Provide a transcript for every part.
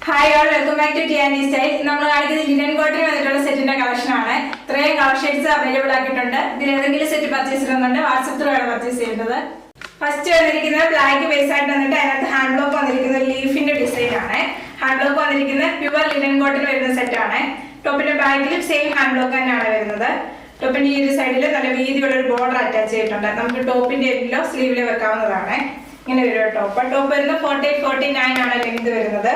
Hi all, welcome back to T style. നമ്മൾ കാണിക്കുന്നത് linen cotton വന്നിട്ടുള്ള സെറ്റിന്റെ കളക്ഷൻ ആണ്. ഇത്രയും കളർ ഷെയ്ഡ്സ് അവൈലബിൾ ആക്കിയിട്ടുണ്ട്. ഇതിൽ ഏതെങ്കിലും സെറ്റ് പർച്ചേസ് ചെയ്യുന്നുണ്ട് വാട്സ്ആപ്പ് ത്രൂ ആണ് പർച്ചേസ് ചെയ്യേണ്ടത്. ഫസ്റ്റ് വന്നിരിക്കുന്നത് ബ്ലാക്ക് ബേസ് ആയിട്ട് വന്നിട്ട് അതിനകത്ത് ഹാൻഡ് ബ്ലോക്ക് വന്നിരിക്കുന്ന ലീഫിന്റെ ഡിസൈൻ ആണ്. ഹാൻഡ് ബ്ലോക്ക് വന്നിരിക്കുന്ന പ്യുവർ ലിനൻ കോട്ടൺ വരുന്ന സെറ്റ് ആണ്. ടോപ്പിന്റെ ബാക്കിലും സെയിം ഹാൻഡ് ബ്ലോക്ക് തന്നെയാണ് വരുന്നത്. ടോപ്പിന്റെ ഈ ഒരു സൈഡിൽ നല്ല വീതിയുള്ള ഒരു ബോർഡർ അറ്റാച്ച് ചെയ്തിട്ടുണ്ട്. നമുക്ക് ടോപ്പിന്റെ എല്ലോ സ്ലീവില് വെക്കാവുന്നതാണ്. ഇങ്ങനെ വരും ടോപ്പ്. ടോപ്പ് വരുന്നത് 48-49 ആണ് ലെങ്ത് വരുന്നത്.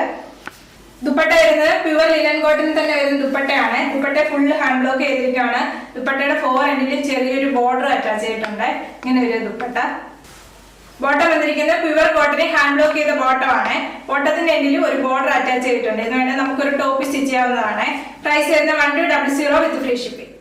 ദുപ്പട്ട വരുന്നത് പ്യുവർ ലിനൻ കോട്ടൺ തന്നെ വരുന്ന ദുപ്പട്ടയാണ്. ദുപ്പട്ട ഫുള്ള് ഹാൻഡ് ബ്ലോക്ക് ചെയ്തിരിക്കുകയാണ്. ദുപ്പട്ടയുടെ 4 എൻഡിലും ചെറിയൊരു ബോർഡർ അറ്റാച്ച് ചെയ്തിട്ടുണ്ട്. ഇങ്ങനെ ഒരു ദുപ്പട്ട. ബോട്ടം വന്നിരിക്കുന്നത് പ്യുവർ കോട്ടൺ ഹാൻഡ് ബ്ലോക്ക് ചെയ്ത ബോട്ടം ആണ്. ബോട്ടത്തിന്റെ എൻഡിലും ഒരു ബോർഡർ അറ്റാച്ച് ചെയ്തിട്ടുണ്ട്. ഇത് വേണമെങ്കിൽ നമുക്കൊരു ടോപ്പ് സ്റ്റിച്ച് ചെയ്യാവുന്നതാണ്. പ്രൈസ് വരുന്നത് 1200 വിത്ത് ഫ്രീ ഷിപ്പിംഗ്.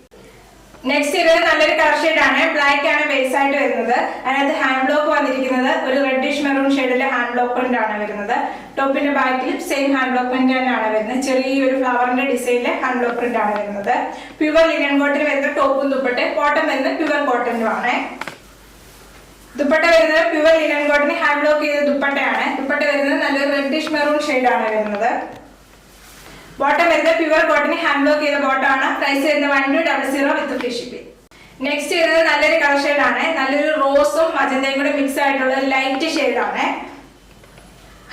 നെക്സ്റ്റ് ഇത് നല്ലൊരു കളർ ഷെയ്ഡ് ആണ്. ബ്ലാക്ക് ആണ് ബേസ് ആയിട്ട് വരുന്നത്. അതിനകത്ത് ഹാൻഡ് ബ്ലോക്ക് വന്നിരിക്കുന്നത് ഒരു റെഡിഷ് മെറൂൺ ഷെയ്ഡിലെ ഹാൻഡ് ബ്ലോക്ക് പ്രിന്റ് ആണ് വരുന്നത്. ടോപ്പിന്റെ ബാക്കിലും സെയിം ഹാൻഡ് ബ്ലോക്ക് പ്രിന്റ് തന്നെയാണ് വരുന്നത്. ചെറിയൊരു ഫ്ലവറിന്റെ ഡിസൈനിലെ ഹാൻഡ് ബ്ലോക്ക് പ്രിന്റ് ആണ് വരുന്നത്. പ്യുവർ ലിനൻ കോട്ടൺ വരുന്ന ടോപ്പും ദുപ്പട്ടയും. ബോട്ടം വരുന്നത് പ്യുവർ കോട്ടനും ആണ്. ദുപ്പട്ട വരുന്നത് pure linen cotton hand block ചെയ്ത ദുപ്പട്ടയാണ്. ദുപ്പട്ട വരുന്നത് നല്ലൊരു റെഡിഷ് മെറൂൺ ഷെയ്ഡ് ആണ് വരുന്നത്. ബോട്ടം വരുന്നത് പ്യുവർ കോട്ടൺ ഹാൻഡ് ബ്ലോക്ക് ചെയ്ത ബോട്ടം ആണ്. പ്രൈസ് വരുന്നത് 1200 വിത്ത് ഫ്രീ ഷിപ്പിംഗ്. നെക്സ്റ്റ് വരുന്നത് നല്ലൊരു കളർ ഷെയ്ഡ് ആണ്. നല്ലൊരു റോസും മജന്തയും കൂടെ മിക്സ് ആയിട്ടുള്ള ലൈറ്റ് ഷെയ്ഡ് ആണ്.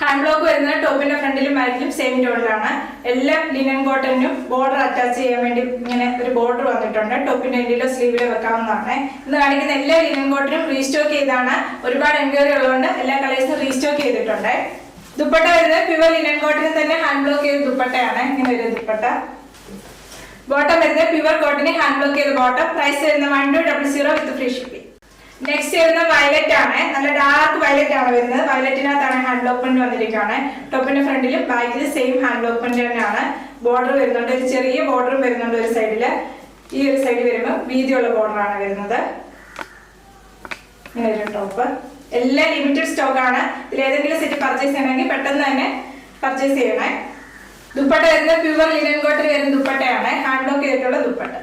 ഹാൻഡ് ബ്ലോക്ക് വരുന്നത് ടോപ്പിന്റെ ഫ്രണ്ടിലും ബാക്കിലും സെയിം ടോണിലാണ്. എല്ലാ ലിനൻ കോട്ടനും ബോർഡർ അറ്റാച്ച് ചെയ്യാൻ വേണ്ടി ഇങ്ങനെ ഒരു ബോർഡർ വന്നിട്ടുണ്ട്. ടോപ്പിന്റെ എൻഡിലോ സ്ലീവിലോ വെക്കാവുന്നതാണ്. ഇന്ന് കാണിക്കുന്ന എല്ലാ ലിനൻ കോട്ടനും റീസ്റ്റോക്ക് ചെയ്താണ്. ഒരുപാട് എൻക്വയറി ഉള്ളതുകൊണ്ട് എല്ലാ കളേഴ്സും റീസ്റ്റോക്ക് ചെയ്തിട്ടുണ്ട്. ദുപ്പട്ട വരുന്നത് പ്യുവർ ലിനൻ കോട്ടണിൽ തന്നെ ഹാൻഡ് ബ്ലോക്ക് ചെയ്ത ദുപ്പട്ടയാണ്. ഇങ്ങനെ ഒരു ദുപ്പട്ട. ബോട്ടം വരുന്നത് പ്യുവർ കോട്ടണിൽ ഹാൻഡ് ബ്ലോക്ക് ചെയ്ത ബോട്ടം. പ്രൈസ് വരുന്നത് 1200 വിത്ത് ഫ്രീ ഷിപ്പിംഗ്. നെക്സ്റ്റ് വരുന്നത് വയലറ്റ് ആണ്. നല്ല ഡാർക്ക് വയലറ്റ് ആണ് വരുന്നത്. വയലറ്റിനകത്താണ് ഹാൻഡ് ബ്ലോക്ക് പ്രിന്റ് വന്നിരിക്കുകയാണ്. ടോപ്പിന്റെ ഫ്രണ്ടിലും ബാക്കിലും സെയിം ഹാൻഡ് ബ്ലോക്ക് പ്രിന്റ് തന്നെയാണ്. ബോർഡർ വരുന്നുണ്ട്. ഒരു ചെറിയ ബോർഡറും വരുന്നുണ്ട് ഒരു സൈഡില്. ഈ ഒരു സൈഡിൽ വരുമ്പോൾ വീതിയുള്ള ബോർഡർ ആണ് വരുന്നത്. ഇങ്ങനെ ഒരു ടോപ്പ്. എല്ലാം ലിമിറ്റഡ് സ്റ്റോക്ക് ആണ്. ഇതിൽ ഏതെങ്കിലും സെറ്റ് പർച്ചേസ് ചെയ്യണമെങ്കിൽ പെട്ടെന്ന് തന്നെ പർച്ചേസ് ചെയ്യണേ. ദുപ്പട്ട വരുന്നത് പ്യുവർ ലിനൻ കോട്ടൺ വരുന്ന ദുപ്പട്ടയാണ്. ഹാൻഡ് ബ്ലോക്ക് ചെയ്തിട്ടുള്ള ദുപ്പട്ട.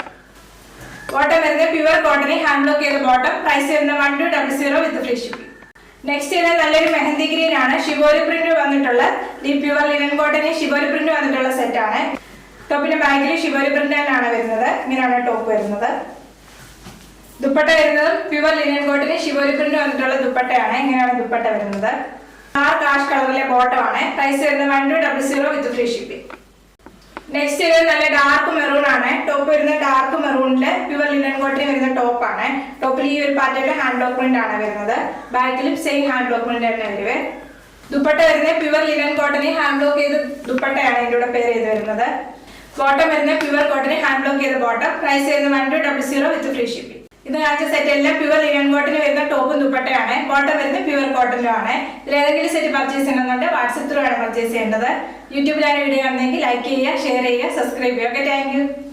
ബോട്ടം വരുന്നത് പ്യുവർ കോട്ടൺ ഹാൻഡ് ബ്ലോക്ക് ചെയ്ത ബോട്ടം. പ്രൈസ് വരുന്നത് 1200 വിത്ത് ഫ്രീ ഷിപ്പിംഗ്. നെക്സ്റ്റ് വരുന്നത് നല്ലൊരു മെഹന്തി ഗ്രീൻ ആണ്. ഷിബോരി പ്രിന്റ് വന്നിട്ടുള്ള ഈ pure linen cotton shibori print വന്നിട്ടുള്ള സെറ്റ് ആണ്. ടോപ്പിന്റെ ബാക്കിൽ ഷിബോരി പ്രിന്റ് തന്നെയാണ് വരുന്നത്. ഇങ്ങനെയാണ് ടോപ്പ് വരുന്നത്. ദുപ്പട്ട വരുന്നത് pure linen cotton shibori print വന്നിട്ടുള്ള ദുപ്പട്ടയാണ്. ഇങ്ങനെയാണ് ദുപ്പട്ട വരുന്നത്. ഡാർക്ക് ആഷ് കളറിലെ ബോട്ടം ആണ്. പ്രൈസ് വരുന്നത് 1200 വിത്ത് ഫ്രീ ഷിപ്പിംഗ്. നെക്സ്റ്റ് വരുന്നത് നല്ല ഡാർക്ക് മെറൂൺ ആണ്. ടോപ്പ് വരുന്നത് ഡാർക്ക് മെറൂണില് പ്യുവർ ലിനൻ കോട്ടൺ വരുന്ന ടോപ്പ് ആണ്. ടോപ്പിൽ ഈ ഒരു പാറ്റേണിൽ ഹാൻഡ് ബ്ലോക്ക് പ്രിന്റ് ആണ് വരുന്നത്. ബാക്കിലും സെയിം ഹാൻഡ് ബ്ലോക്ക് പ്രിന്റ് തന്നെ വരുവേ. ദുപ്പട്ട വരുന്നത് pure linen cotton hand block ചെയ്ത ദുപ്പട്ടയാണ് ഇതിന്റെ കൂടെ പേര് ചെയ്ത് വരുന്നത്. ബോട്ടം വരുന്നത് പ്യുവർ കോട്ടൺ ഹാൻഡ് ബ്ലോക്ക് ചെയ്ത ബോട്ടം. പ്രൈസ് വരുന്നത് 1200 വിത്ത് ഫ്രീ ഷിപ്പിംഗ്. ഇത് കാണിച്ച സെറ്റ് എല്ലാം പ്യുവർ ലിനൻ കോട്ടൺ വരുന്ന ടോപ്പും ദുപ്പട്ടയാണ്. ബോട്ടം വരുന്നത് പ്യുവർ കോട്ടനും ആണ്. ഇതിൽ ഏതെങ്കിലും സെറ്റ് പർച്ചേസ് ചെയ്യണമെന്നുണ്ട് വാട്സ്ആപ്പ് ത്രൂ ആണ് പർച്ചേസ് ചെയ്യേണ്ടത്. യൂട്യൂബിലാണ് വീഡിയോ കാണുന്നതെങ്കിൽ ലൈക്ക് ചെയ്യുക, ഷെയർ ചെയ്യുക, സബ്സ്ക്രൈബ് ചെയ്യുക. Okay, thank you.